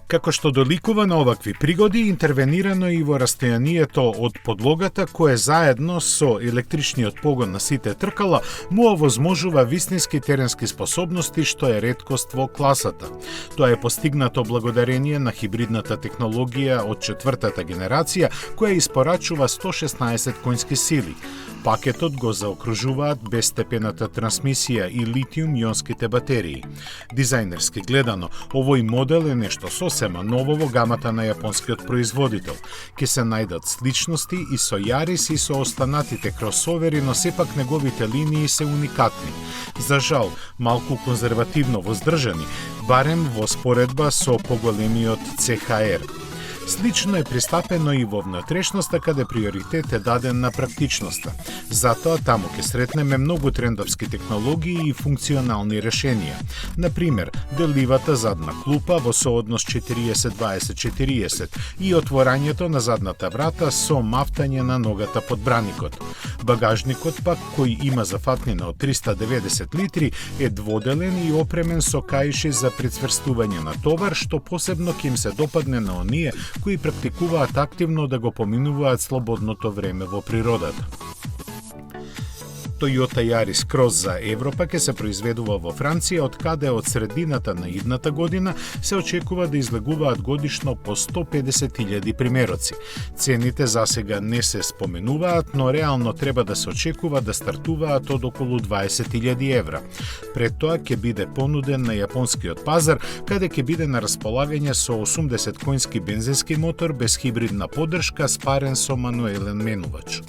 Како што доликува на овакви пригоди, интервенирано и во растојанието од подлогата, кое заедно со електричниот погон на сите тркала му овозможува вистински теренски способности, што е реткост во класата. Тоа е постигнато благодарение на хибридната технологија од четвртата генерација, која испорачува 116 конски сили. Пакетот го заокружуваат безстепената трансмисија и литиум-ионските батерии. Дизајнерски гледано, овој модел е нешто сосема ново во гамата на јапонскиот производител. Ке се најдат сличности и со Јарис и со останатите кросовери, но сепак неговите линии се уникатни. За жал, малку конзервативно воздржани, барем во споредба со поголемиот CHR. Слично е пристапено и во внатрешноста, каде приоритет е даден на практичноста. Затоа таму ќе сретнеме многу трендовски технологии и функционални решенија. Например, деливата задна клупа во сооднос 40-20-40 и отворањето на задната врата со мафтање на ногата под браникот. Багажникот пак, кој има зафатнина од 390 литри, е дводелен и опремен со каиши за прицврстување на товар, што посебно ќе им се допадне на оние кои практикуваат активно да го поминуваат слободното време во природата. Toyota Yaris Cross за Европа ќе се произведува во Франција, од каде од средината на идната година се очекува да излегуваат годишно по 150.000 примероци. Цените засега не се споменуваат, но реално треба да се очекува да стартуваат од околу 20.000 евра. Пред тоа ќе биде понуден на јапонскиот пазар, каде ќе биде на располагање со 80 конски бензински мотор без хибридна поддршка, спарен со мануелен менувач.